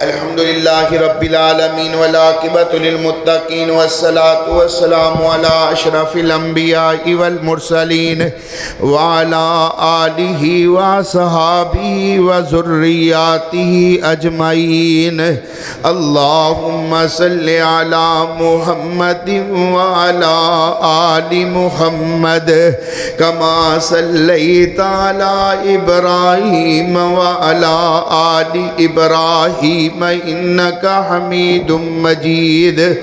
الحمدللہ رب العالمین والعاقبۃ للمتقین والصلاة والسلام علی اشرف الانبیاء والمرسلین وعلی آلہ وصحابہ وذریاتہ اجمعین اللہم صلی علی محمد وعلی آل محمد کما صلیت علی ابراہیم وعلی آل ابراہیم إنك حميد مجيد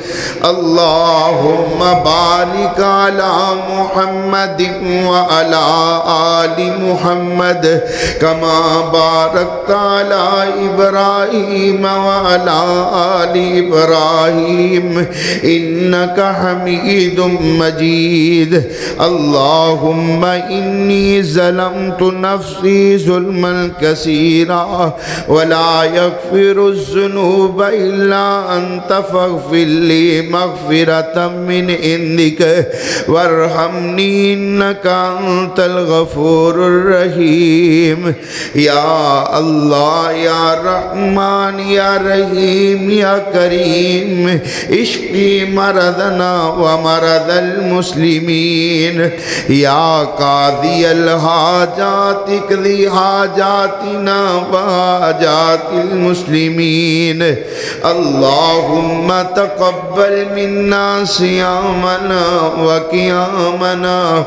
اللهم بارك على محمد وعلى آل محمد كما باركت على إبراهيم وعلى آل إبراهيم إنك حميد مجيد اللهم إني ظلمت نفسي ظلما كثيرا ولا يغفر الذنوب إلا أنت فاغفر لي مغفرة من عندك وارحمني إنك أنت الغفور الرحيم يا الله يا رحمن يا رحيم يا كريم اشفي مرضنا ومرض المسلمين يا قاضي الحاجات اقضي حاجاتنا وحاجات المسلمين اللهم تقبل منا صيامنا وقيامنا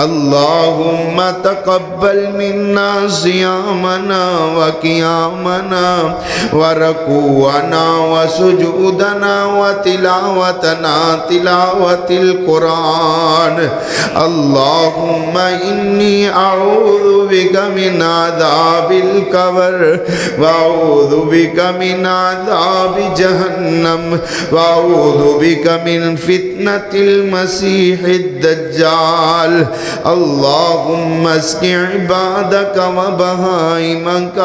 اللهم تقبل منا صيامنا وقيامنا وركوعنا وسجودنا وتلاوتنا تلاوة القرآن اللهم إني أعوذ بك من عذاب القبر وأعوذ بك من عذاب جهنم وأعوذ بك من فتنة المسيح الدجال اللهم اسق عبادك وبهائمك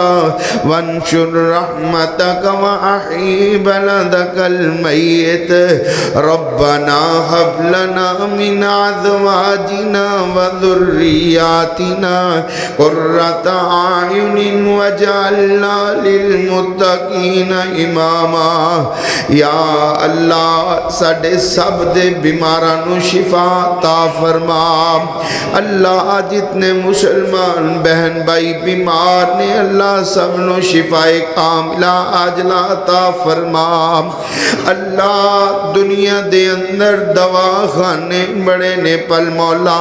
وانشر رحمتك وأحيي بلدك الميت ربنا هب لنا من أزواجنا وذرياتنا قرة أعين واجعلنا للمتقین اماما یا اللہ ساڑے سب دے بیماراں نو شفا عطا فرما اللہ جتنے مسلمان بہن بھائی بیمار نے اللہ سب نو شفا کاملہ عاجلہ عطا فرما اللہ دنیا دے اندر دوا خانے بڑے نے پل مولا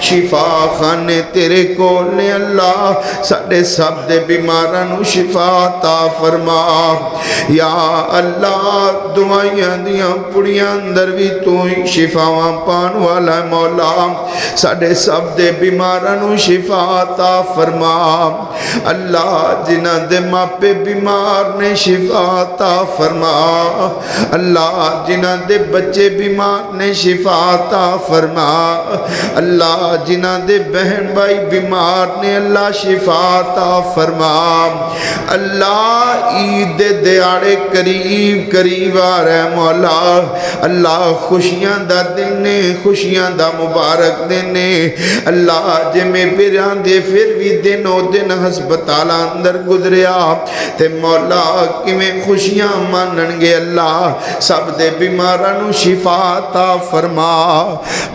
شفا خانے تیرے کول نے اللہ ساڑے سب دے بیماراں نو شفا عطا فرما یا اللہ دعائیاں دیاں پڑیاں اندر بھی تو ہی شفاواں پان والا مولا ساڑے سب دے بیمارانو شفا عطا فرما اللہ جنہ دے ماں پہ بیمار نے شفا عطا فرما اللہ جنہ دے بچے بیمار نے شفا عطا فرما اللہ جنہ دے بہن بھائی بیمار نے اللہ شفا عطا فرما اللہ عید دیاڑے قریب قریب آ رہے مولا اللہ خوشیاں دا دینے خوشیاں دا مبارک دینے اللہ جے میں پیران دے پھر بھی دنوں دن ہسپتالاں اندر گزریا تے مولا کی میں خوشیاں مانن گے اللہ سب دے بیمارانو شفا عطا فرما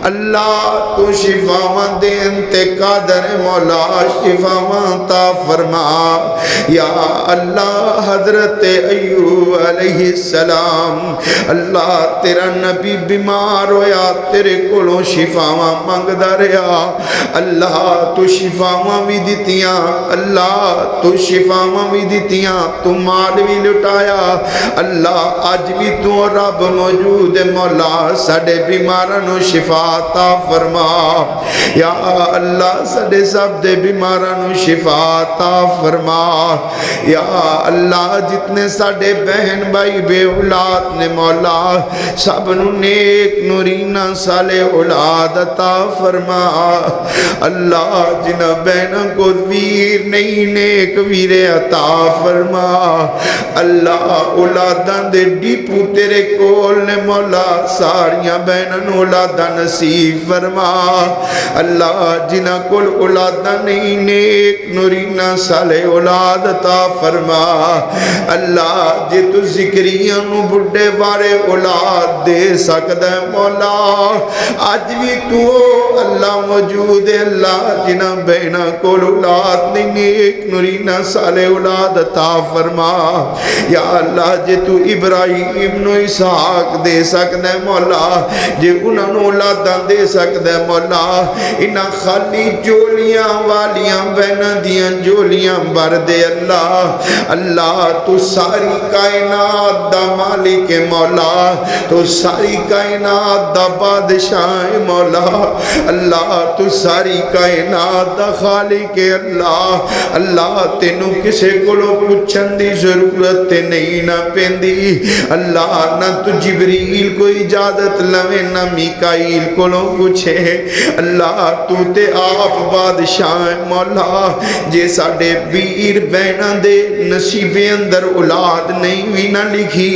اللہ تو شفاواں دے انتے قادر مولا شفاواں عطا فرما یا اللہ حضرت ایوب علیہ السلام اللہ تیرا نبی بیمار ہویا تیرے کولوں شفاواں مانگدا رہیا اللہ تو شفاواں بھی دتیاں اللہ تو شفاواں بھی دتیاں تو مال بھی لٹایا اللہ اج بھی تو رب موجود ہے مولا ساڈے بیماراں نو شفا عطا فرما یا اللہ ساڈے سب دے بیماراں نو شفا عطا فرما یا اللہ جتنے ساڑے بہن بھائی بے اولاد نے مولا سب نو نیک نورینہ سالے اولاد عطا فرما اللہ جنہ بہنوں کو ویر نہیں نیک ویر عطا فرما اللہ اولاداں دے ڈیپو تیرے کول نے مولا ساریاں بہنوں اولاداں نصیب فرما اللہ جنہ کول اولاداں نہیں نیک نورینہ سالے اولاد عطا فرما اللہ جے تو ذکریہ نو بڑھے بارے اولاد دے سکتا ہے مولا آج بھی تو اللہ موجود ہے اللہ جنہ بہنا کول اولاد نہیں نیک نورینہ صالح اولاد عطا فرما یا اللہ جے تو ابراہیم نو اسحاق دے سکتا ہے مولا جے انہوں نے اولاداں دے سکتا ہے مولا انہاں خالی جولیاں والیاں بہنا دیاں جولیاں بر دے اللہ اللہ تو ساری کائنات دا مالک مولا تو ساری کائنات دا بادشاہ مولا اللہ تو ساری کائنات دا خالق اللہ اللہ تینوں کسے کولو پوچھن دی ضرورت نہیں نہ پیندی اللہ نہ تو جبریل کو اجازت لوے نہ میکائیل کولو پوچھے اللہ تو تے آپ بادشاہ مولا جے ساڑے بیر بہنا دے نصیب اندر اولاد نہیں بھی نہ لکھی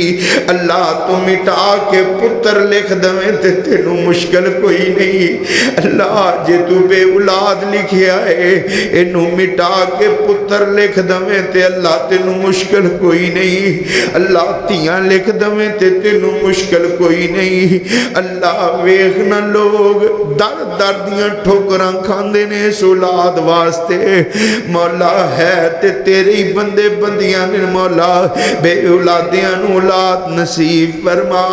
اللہ تو مٹا کے پتر لکھ دویں تے تینوں مشکل کوئی نہیں اللہ جے تو بے اولاد لکھیا ہے انہوں مٹا کے پتر لکھ دویں تے اللہ تینوں مشکل کوئی نہیں اللہ تیاں لکھ دویں تے تینوں مشکل کوئی نہیں اللہ ویخنا لوگ در در دیاں ٹھوکراں کھاندے نے اس اولاد واسطے مولا ہے تے تیری بندے بندیاں نے مولا بے اولادیاں نو اولاد نصیب فرما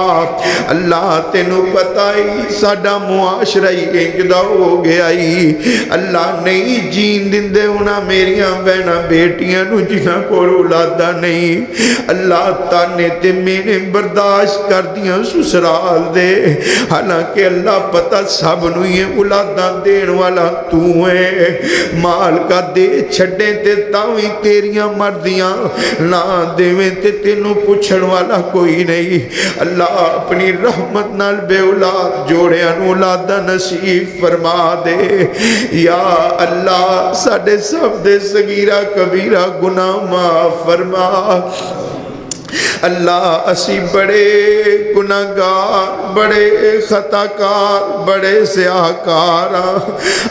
اللہ تینوں پتہ ہی ساڈا معاشرہ ہی انجدہ ہو گیا ہی اللہ نہیں جین دن دے انہاں میریاں بہنا بیٹیاں نو جنہ کو اولادہ نہیں اللہ تانے تے میں نے برداشت کر دیا سسرال دے حالانکہ اللہ پتہ سب نو یہ اولادہ دین والا تو ہے مال کا دے چھڑیں تے تاویں تیریاں مردیاں نہ دیویں تے تینوں پوچھن والا کوئی نہیں اللہ اپنی رحمت نال بے اولاد جوڑے ان اولادہ نصیب فرما دے یا اللہ ساڑے سب دے صغیرہ کبیرہ گناہ معاف فرما اللہ اسی بڑے گناہگار بڑے خطاکار بڑے سیاہکار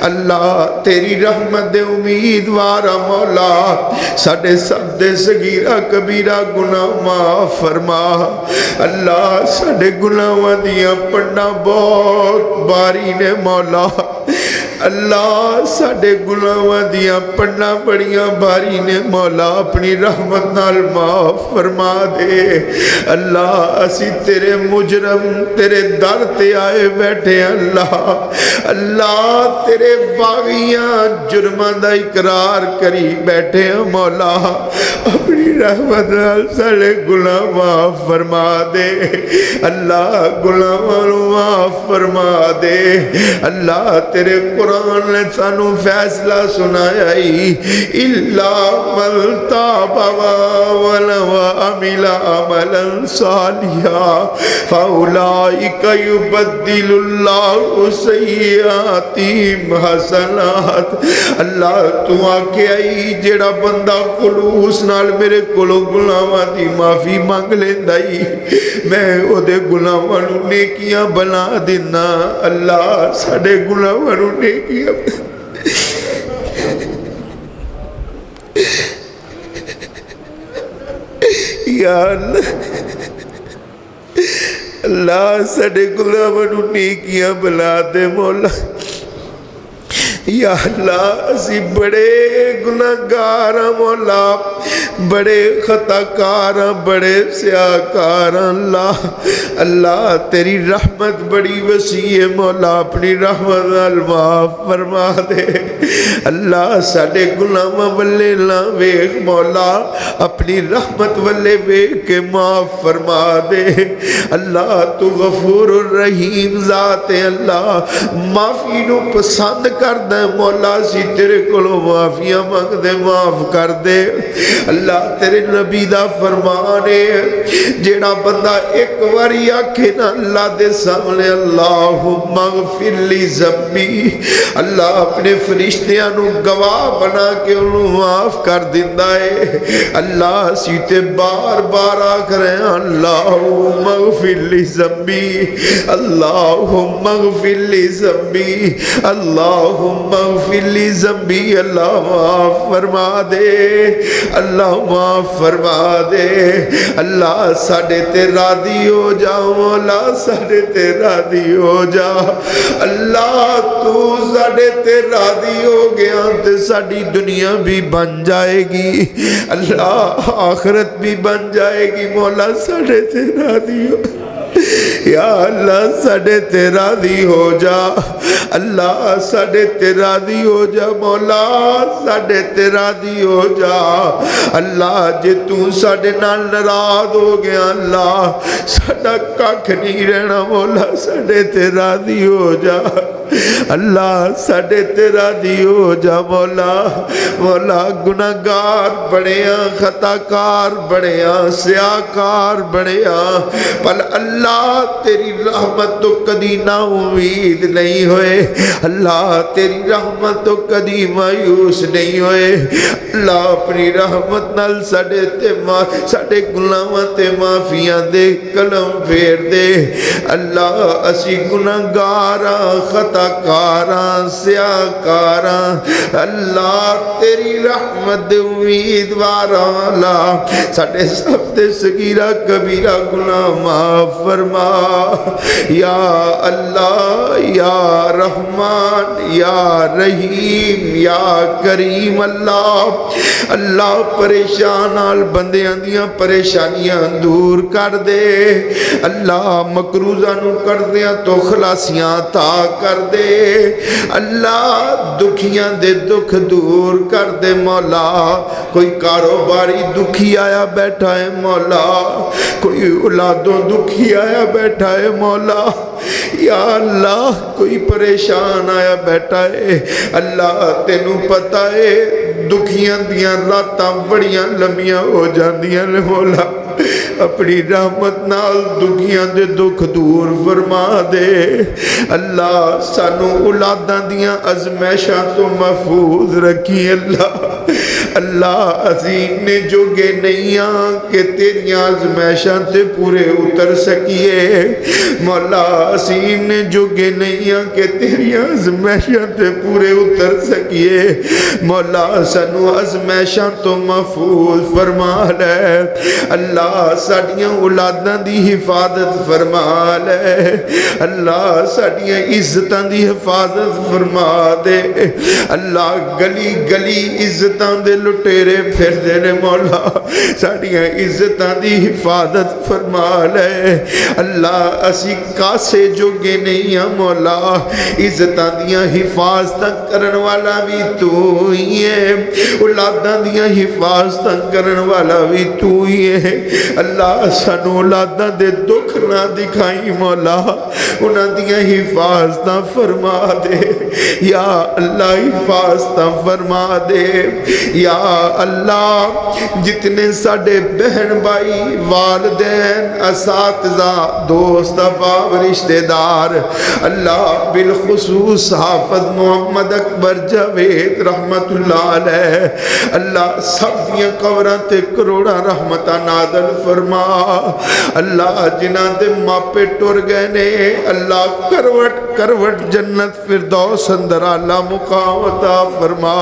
اللہ تیری رحمت دے امیدوارا مولا ساڑے سب دے صغیرہ کبیرہ گناہ معاف فرما اللہ ساڑے گناہ دیاں پڑھنا بہت باری نے مولا اللہ ساڑے گناہ دیاں پڑھنا بڑیاں باری نے مولا اپنی رحمت نال معاف فرما دے اللہ اسی تیرے مجرم تیرے در تے آئے بیٹھے اللہ اللہ تیرے باغیاں جرمان دا اقرار کری بیٹھے مولا اپنی رحمت نال ساڑے گناہ معاف فرما دے اللہ گناہ معاف فرما دے اللہ تیرے قرآن نے سانو فیصلہ سنایا ہی اللہ من تاب وعمل عملا صالحا فاولئک یبدل اللہ سیئاتہم حسنات اللہ تو آکے آئی جیڑا بندہ خلوص نال میرے کولو گناہاں دی معافی مانگ لیندا ہی میں او دے گناہاں نوں نیکیاں بنا دینا اللہ ساڈے گناہاں نوں نیکیاں یا اللہ اللہ ساڈے گناہاں نوں نیکیاں بنا دے مولا یا اللہ اسی بڑے گناہگار مولا بڑے خطاکار بڑے سیاہکار اللہ اللہ تیری رحمت بڑی وسیع ہے مولا اپنی رحمت نال معاف فرما دے اللہ ساڑے گناہاں والے نہ ویکھ مولا اپنی رحمت والے ویکھ کے معاف فرما دے اللہ تو غفور الرحیم ذات ہے اللہ معافی نو پسند کر دے مولا سی تیرے کولو معافیاں مانگ دے معاف کر دے اللہ تیرے نبی دا فرمان ہے جیڑا بندہ ایک واری آکھے نا اللہ دے سامنے اللہم اغفر لی ذنبی اللہ اپنے فرشتیاں نو گواہ بنا کے انہوں معاف کر دیندا ہے اللہ اسی تے بار بار آکھ رہے ہیں اللہم اغفر لی ذنبی اللہم اغفر لی ذنبی اللہم اغفر لی ذنبی اللہ معاف فرما دے اللہ معاف فرما دے اللہ ساڈے تے راضی ہو جا مولا ساڈے تے راضی ہو جا اللہ تو ساڈے تے راضی ہو گیا تے ساڈی دنیا بھی بن جائے گی اللہ آخرت بھی بن جائے گی مولا ساڈے تے راضی ہو یا اللہ ساڈے تے راضی ہو جا اللہ ساڈے تے راضی ہو جا مولا ساڈے تے راضی ہو جا اللہ جے تو ساڈے نال ناراض ہو گیا اللہ ساڈا ککھ نہیں رہنا مولا ساڈے تے راضی ہو جا اللہ ساڈے تے راضی ہو جا مولا مولا گناہگار بڑیاں خطاکار بڑیاں سیاکار بڑیاں پل اللہ تیری رحمت تو کدی نا امید نہیں ہوئے اللہ تیری رحمت تو کدی مایوس نہیں ہوئے اللہ اپنی رحمت نال ساڈے گناہاں تے معافیاں دے کلم پھیر دے اللہ اسی گناہگاراں خطاکاراں سیاکاراں اللہ تیری رحمت دے امیدواراں اللہ ساڈے سب تے صغیرہ کبیرہ گناہ معاف فرما یا اللہ یا رحمان یا رحیم یا کریم اللہ اللہ پریشان آل بندیاں دیاں پریشانیاں دور کر دے اللہ مکروزہ نو کر دیاں تو خلاصیاں تا کر دے اللہ دکھیاں دے دکھ دور کر دے مولا کوئی کاروباری دکھی آیا بیٹھا ہے مولا کوئی اولادوں دکھی آیا بیٹھا ہے مولا یا اللہ کوئی پریشان آیا بیٹھا ہے اللہ تینوں پتہ ہے دکھیاں دیاں راتاں بڑیاں لمبیاں ہو جاندیاں نے مولا اپنی رحمت نال دکھیاں دے دکھ دور فرما دے اللہ سانو اولاداں دیاں ازمیشاں تو محفوظ رکھی اللہ اللہ عظیم نے جو گے نہیں کہ تیری آزمائشاں تے پورے اتر سکیے مولا عظیم نے جو گے نہیں کہ تیری آزمائشاں تے پورے اتر سکیے مولا سنو آزمائشاں تو محفوظ فرما لے اللہ ساڑیاں اولاداں دی حفاظت فرما لے اللہ ساڑیاں عزتاں دی حفاظت فرما دے اللہ گلی گلی عزتاں دے لٹیرے پھر دینے مولا ساڑیاں عزتاں دی حفاظت فرما لے اللہ اسی کاسے جو گے نہیں ہیں مولا عزتاں دیاں حفاظتاں کرن والا بھی تو ہی ہے اولاداں دیاں حفاظتاں کرن والا بھی تو ہی ہے اللہ سانو اولاداں دے دکھ نہ دکھائی مولا انہاں دیاں حفاظتاں فرما دے یا اللہ حفاظتاں فرما دے یا اللہ جتنے ساڑے بہن بھائی والدین اساتذہ دوست احباب رشتہ دار اللہ بالخصوص حافظ محمد اکبر جاوید رحمت اللہ علیہ اللہ سب دیاں قبراں تے کروڑا رحمتہ نازل فرما اللہ جنہاں دے ماپے ٹر گئے نے اللہ کروٹ کروٹ جنت فردوس اندر اللہ مقام عطا فرما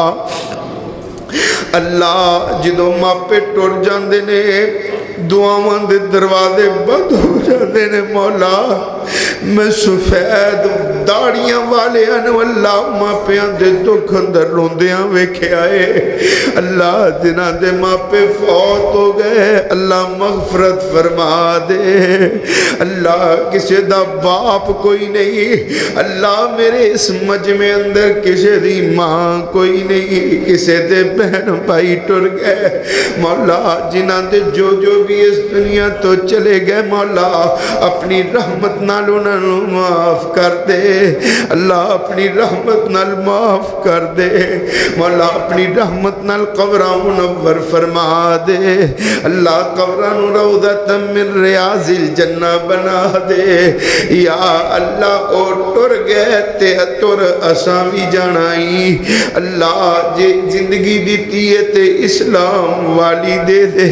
اللہ جدو ماپے ٹر جاندے نے دعاواں دے دروازے بند ہو جاندے نے مولا میں سفید داڑیاں والے انو اللہ ماپیاں دے دکھ اندر روندیاں ویکھے آئے اللہ جنہاں دے ماپے فوت ہو گئے اللہ مغفرت فرما دے اللہ کسے دا باپ کوئی نہیں اللہ میرے اس مجمع اندر کسے دی ماں کوئی نہیں کسے دے بہن بھائی ٹر گئے مولا جنہاں دے جو بھی اس دنیا تو چلے گئے مولا اپنی رحمت نالوں انہاں نوں معاف کر دے اللہ اپنی رحمت نال معاف کر دے مولا اپنی رحمت نال قبراں منور فرما دے اللہ قبراں نوں روضۃ من ریاض الجنہ بنا دے یا اللہ او ٹر گئے تے ٹر اساں وی جانائی اللہ جے زندگی دیتی ہے تے اسلام والی دے دے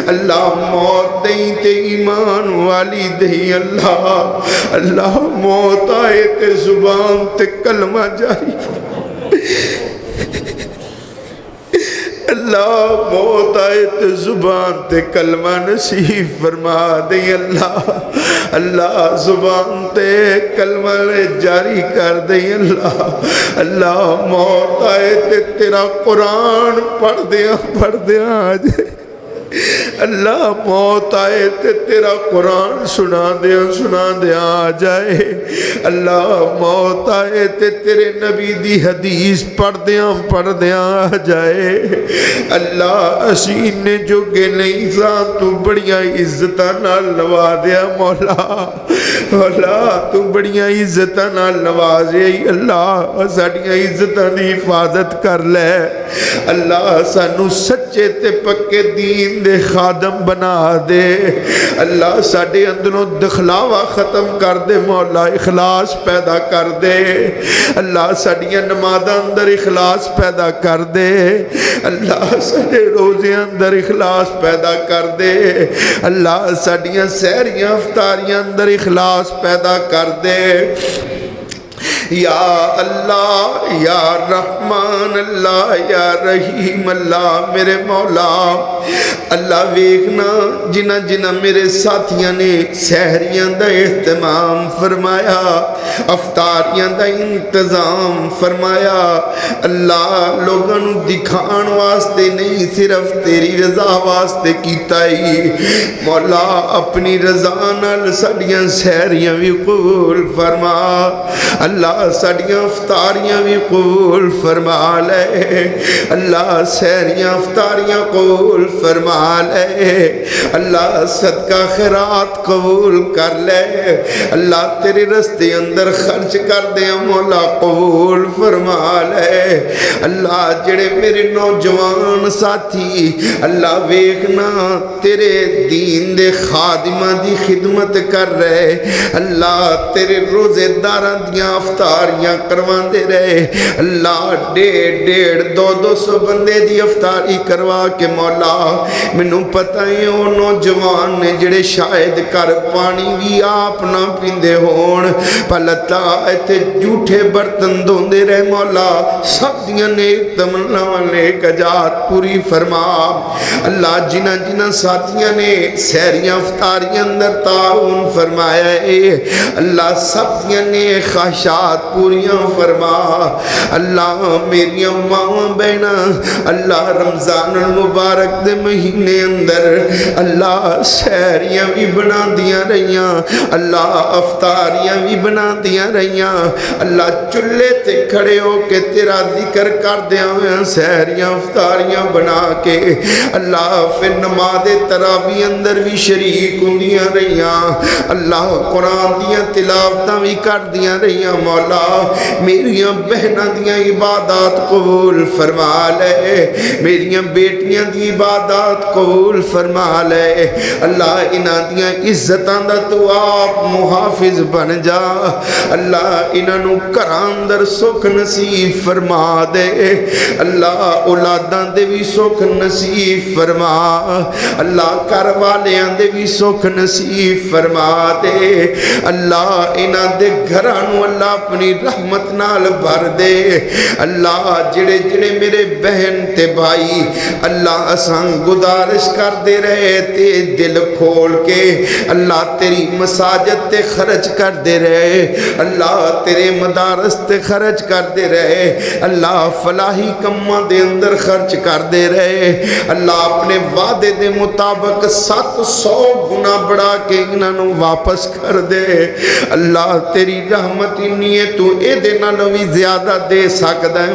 اللہ موت دیں تے ایمان والی دیں اللہ اللہ موت آئے تے زبان تے کلمہ جاری اللہ موت آئے تے زبان تے کلمہ نصیب فرما دیں اللہ اللہ زبان تے کلمہ جاری کر دیں اللہ اللہ موت آئے تے تیرا قرآن پڑھ دیا آج اللہ موت آئے تے تیرا قرآن سنا دیا آ جائے اللہ موت آئے تے تیرے نبی دی حدیث پڑھ دیا آ جائے اللہ اسین نے جو کہ نہیں سا تو بڑیاں عزتہ نال نوازیا مولا تو بڑیاں عزتہ نال نوازیا اللہ ساڑیاں عزتہ دی حفاظت کر لے اللہ سانو سچے تے پکے دین دے خادم بنا دے اللہ ساڑے اندروں دخلاوہ ختم کر دے مولا اخلاص پیدا کر دے اللہ ساڑیاں نمازاں اندر اخلاص پیدا کر دے اللہ ساڑے روزے اندر اخلاص پیدا کر دے اللہ ساڑیاں سہریاں افطاریاں اندر اخلاص پیدا کر دے یا اللہ یا رحمان اللہ یا رحیم اللہ میرے مولا اللہ ویکھنا جنہ میرے ساتھیاں نے سحریاں دا اہتمام فرمایا افطاریاں دا انتظام فرمایا اللہ لوگاں نوں دکھان واسطے نہیں صرف تیری رضا واسطے کیتا ہی مولا اپنی رضا نال ساڈیاں سحریاں بھی قبول فرما اللہ ساڑیاں افطاریاں بھی قبول فرما لے اللہ سحریاں افطاریاں قبول فرما لے اللہ صدقہ خیرات قبول کر لے اللہ تیرے رستے اندر خرچ کر دے مولا قبول فرما لے اللہ جڑے میرے نوجوان ساتھی اللہ ویکھنا تیرے دین دے خادمہ دی خدمت کر رہے اللہ تیرے روزے داراں دیاں افطاریاں کروان دے رہے اللہ ڈیڑھ دو سو بندے دی افطاری کروا کے مولا منوں پتہ ہے وہ نوجوان نے جڑے شاید کر پانی بھی آپ نہ پیندے ہون پلتا ایتے جھوٹے برتن دوندے رہے مولا سب دیاں نیک تمنا نیک اجات پوری فرما اللہ جنہ ساتھیاں نے سحریاں افطاریاں اندر تعاون فرمایا ہے اللہ سب دیاں نے خواہشات پوریاں فرما اللہ میری ماں بہنا اللہ رمضان المبارک دے مہینے اندر اللہ سحریاں بھی بنا دیا رہیاں اللہ افطاریاں بھی بنا دیا رہیاں اللہ چلے تے کھڑے ہو کے تیرا ذکر کر دیا ہوئے سحریاں افطاریاں بنا کے اللہ پھر نماز تراویح اندر بھی شریک ہوندیاں رہیاں اللہ قرآن دیاں تلاوتاں بھی کر دیا رہیاں مولا میریاں بہناں دیاں عبادات قبول فرما لے میریاں بیٹیاں دی عبادات قبول فرما لے اللہ انہاں دیاں عزتاں دا تو آپ محافظ بن جا اللہ انہاں نوں گھراں اندر سکھ نصیب فرما دے اللہ اولاداں دے بھی سکھ نصیب فرما اللہ گھر والیاں دے بھی سکھ نصیب فرما دے اللہ انہاں دے گھراں نوں اللہ اپنی رحمت نال بھر دے اللہ جڑے میرے بہن تے بھائی اللہ اساں گزارش کر دے رہے تے دل کھول کے اللہ تیری مساجد تے خرچ کر دے رہے اللہ تیرے مدارس تے خرچ کردے رہے اللہ فلاحی کماں دے اندر خرچ کردے رہے اللہ اپنے وعدے دے مطابق 700 گنا بڑھا کے انہوں واپس کر دے اللہ تیری رحمت انی ہے تو اے دے نالوں بھی زیادہ دے سکتا ہے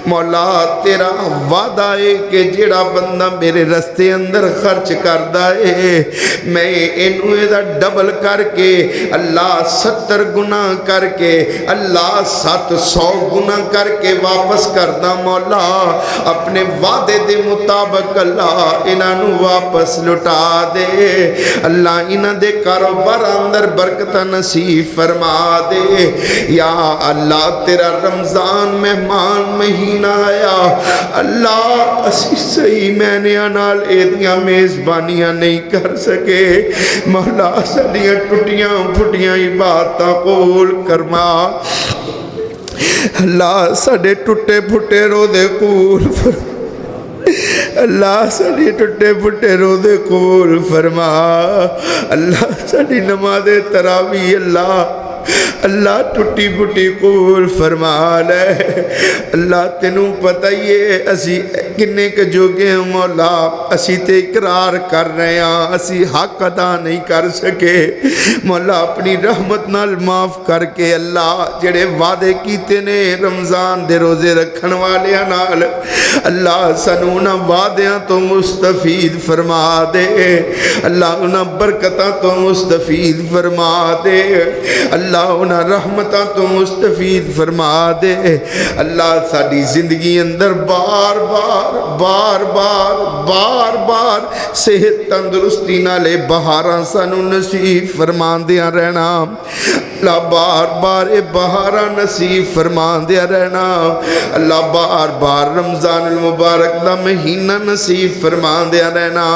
مولا تیرا وعدہ ہے کہ جڑا بندہ میرے رستے اندر خرچ کردہ ہے میں انہوں دا ڈبل کر کے اللہ 70 گنا کر کے اللہ 700 گنا کر کے واپس کردہ مولا اپنے وعدے دے مطابق اللہ انہوں واپس لٹا دے اللہ انہ دے کاروبار اندر برکت نصیب فرما دے یا اللہ تیرا رمضان مہمان مہینہ آیا اللہ اسی صحیح میں نے انال ایدیاں میزبانیاں نہیں کر سکے مولا سڑیاں ٹوٹیاں پھٹیاں عبادتاں قبول کرما اللہ سڑے ٹوٹے پھٹے روزے قبول فرما اللہ سڑی ٹوٹے پھٹے روزے قبول فرما اللہ سڑی نماز تراویح اللہ ٹوٹی پھٹی قبول فرما لے اللہ تینوں پتہ یہ اسی کنے کے جوگے ہیں مولا اسی تے اقرار کر رہے ہیں اسی حق ادا نہیں کر سکے مولا اپنی رحمت نال معاف کر کے اللہ جڑے وعدے کیتے نے رمضان دے روزے رکھن والے نال اللہ سانو انہاں وعدیاں تو مستفید فرما دے اللہ انہاں برکتاں تو مستفید فرما دے اللہ انہاں رحمتاں تو مستفید فرما دے اللہ ساڑی زندگی اندر بار بار صحت تندرستی نالے بہاراں سانو نصیب فرما دیا رہنا اللہ بار بار بہاراں نصیب فرما دیا رہنا اللہ بار رمضان المبارک دا مہینہ نصیب فرما دیا رہنا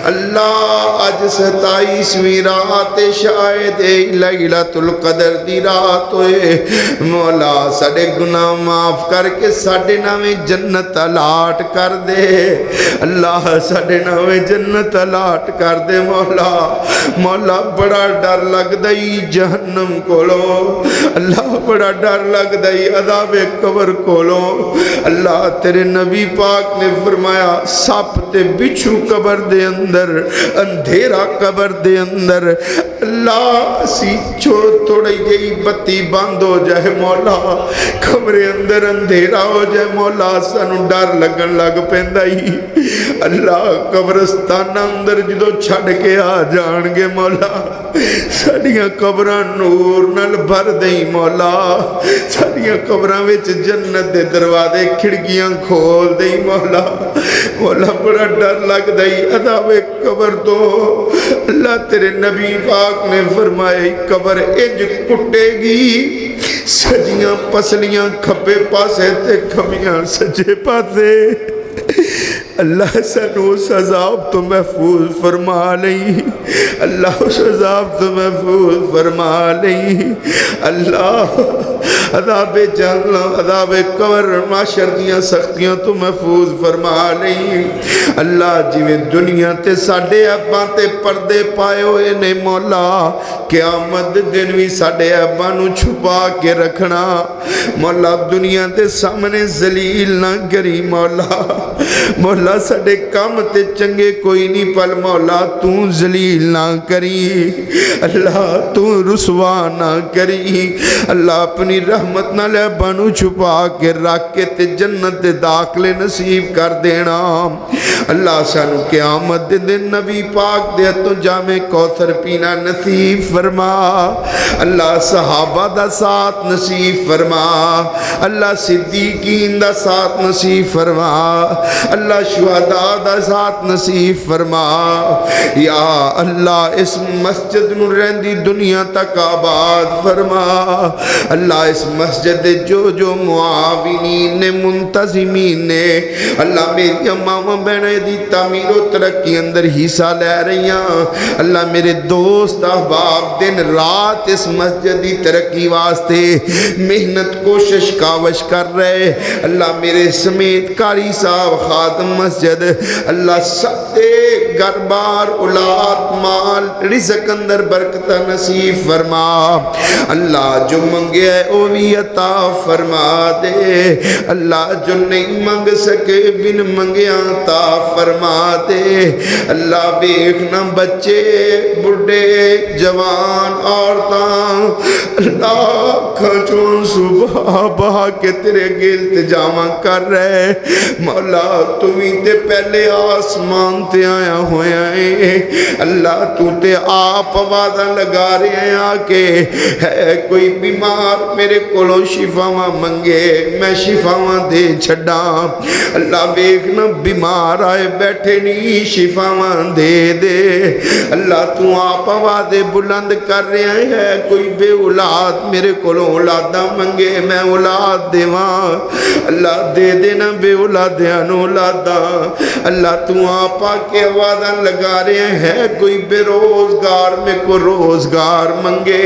اللہ آج 27ویں رات شاید لیلۃ القدر دی رات ہوئے مولا ساڑے گناہ معاف کر کے ساڑے نامے جنت الاٹ کر دے اللہ ساڑے نامے جنت الاٹ کر دے مولا بڑا ڈر لگ دائی جہنم کولو اللہ بڑا ڈر لگ دائی عذاب قبر کولو اللہ تیرے نبی پاک نے فرمایا ساپ تے بچھو قبر دے اندر اندھیرا قبر دے اندر اللہ سی تھوڑی جئی بتی بند ہو جائے مولا قبر اندر اندھیرا ہو جائے مولا سانو ڈر لگن لگ پیندائی اللہ قبرستان اندر جدو چھڑ کے آ جان گے مولا ساڑیاں قبران نور نل بھر دیں مولا ساڑیاں قبران وچ جنت دے دروازے کھڑکیاں کھول دیں مولا بڑا ڈر لگ دیں عذاب قبر تو اللہ تیرے نبی پاک نے فرمائے قبر انج کٹے گی سجیاں پسلیاں کھپے پاسے تے کھمیاں سجے پاسے اللہ سانو اس عذاب تو محفوظ فرما لئی اللہ اس عذاب تو محفوظ فرما لئی اللہ عذاب جہنم عذاب قبر معاشر دیاں سختیاں تو محفوظ فرما لئی اللہ جویں دنیا تے ساڑے اباں تے پردے پائے ہوئے نے مولا قیامت دن بھی ساڑے اباں نو چھپا کے رکھنا مولا دنیا تے سامنے ذلیل نہ کری مولا ساڑے کام تے چنگے کوئی نہیں پل مولا تو ذلیل نہ کری اللہ تو رسوا نہ کری اللہ اپنی رحمت نہ لے بانو چھپا کے رکھ کے تے جنت دے داخلے نصیب کر دینا اللہ سانو قیامت دن نبی پاک دے تو جامع کوثر پینا نصیب فرما اللہ صحابہ دا ساتھ نصیب فرما اللہ صدیقین دا ساتھ نصیب فرما اللہ شہداء دا ساتھ نصیب فرما یا اللہ اس مسجد نو رہندی دنیا تک آباد فرما اللہ اس مسجد جو معاونین نے منتظمین نے اللہ میری ماما بہنیں دی تعمیر و ترقی اندر حصہ لے رہی ہیں اللہ میرے دوست احباب دن رات اس مسجد دی ترقی واسطے محنت کوشش کاوش کر رہے اللہ میرے سمیت قاری صاحب خادم مسجد اللہ سب دے گھر بار اولاد مال رزق اندر برکت نصیب فرما اللہ جو منگے وہ بھی عطا فرما دے اللہ جو نہیں منگ سکے بن منگیا عطا فرما دے اللہ ویکھنا بچے بڑھے جوان عورتاں اللہ کھچوں صبح بہا کے تیرے گل التجاواں کر رہے مولا تمہیں تے پہلے آسمان تے آیا ہویا ہے اللہ تو تے آپ آوازاں لگا رہے ہیں آکے ہے کوئی بیمار میرے کولوں شفاواں منگے میں شفاواں دے چھڑا اللہ ویکھنا بیمار آئے بیٹھے نہیں شفاواں دے دے اللہ تو آپ آوازیں بلند کر رہے ہیں کوئی بے اولاد میرے کولوں اولاداں منگے میں اولاد دیواں اللہ دے دینا بے اولادیاں نو اولاداں اللہ تو آپا کے آوازاں لگا رہے ہیں کوئی بے روزگار میں کو روزگار منگے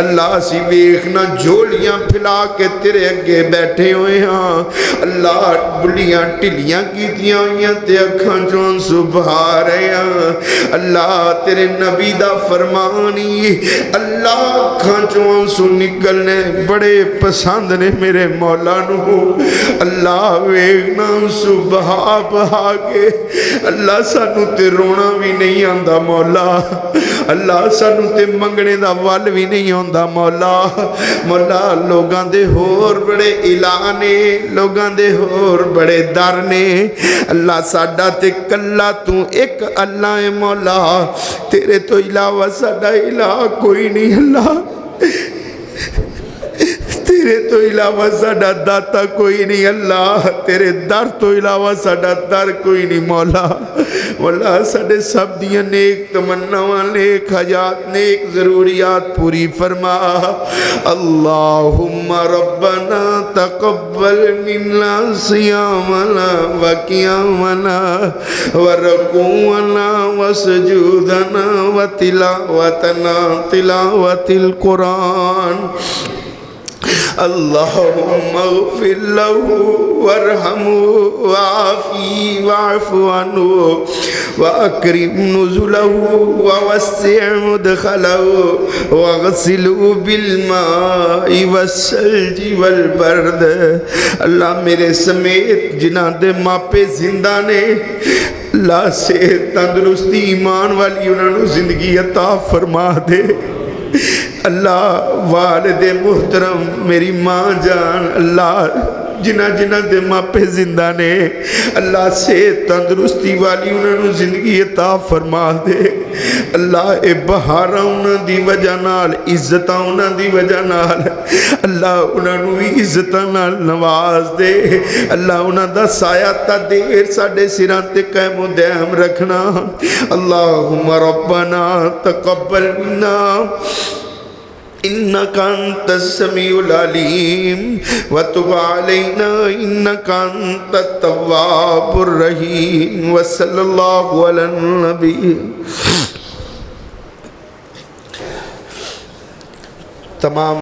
اللہ سی ویکھنا جھولیاں پھلا کے تیرے اگے بیٹھے ہوئے ہاں اللہ بلیاں ٹلیاں کیتیاں ہوئیاں تے اکھاں چون سبھا رہے ہیں اللہ تیرے نبی دا فرمانی اللہ اکھاں چون سو نکلنے بڑے پسند نے میرے مولا نو اللہ ویکھنا سبحا بہا کے اللہ سانو تے رونا بھی نہیں آندا مولا اللہ سانو تے منگنے دا وال بھی نہیں آندا مولا مولا لوگاں دے ہور بڑے اعلانے لوگاں دے ہور بڑے در نے اللہ ساڈا تے کلا تو ایک اللہ ہے مولا تیرے تو علاوہ ساڈا الہ کوئی نہیں اللہ تیرے تو علاوہ ساڈا داتا کوئی نہیں اللہ تیرے در تو علاوہ ساڈا در کوئی نہیں مولا مولا ساڈے سب دیاں نیک تمناواں نیک حاجات نیک ضروریات پوری فرما اللہم ربنا تقبل منا صیامنا وقیامنا ورکوعنا وسجودنا وتلاوتنا تلاوت القرآن اللهم اغفر له وارحمه وعافيه واعف عنه واكرم نزله ووسع مدخله واغسله بالماء والثلج والبرد اللہ میرے سمیت جنہاں دے ماپے زندہ نے اللہ سے تندرستی ایمان والی انہوں نے زندگی عطا فرما دے اللہ والد محترم میری ماں جان اللہ جنہ جنہ دے ماپے زندہ نے اللہ سے تندرستی والی انہوں نے زندگی عطا فرما دے اللہ اے بہارا انہوں دی وجہ نال عزتہ انہوں دی وجہ نال اللہ انہوں بھی عزتہ نال نواز دے اللہ انہوں دا سایہ تا دیر ساڑے سران تے قائم و دائم رکھنا اللہم ربنا تقبل منا إنك أنت السميع العليم وتب علينا إنك أنت التواب الرحيم وصلى الله على النبي تمام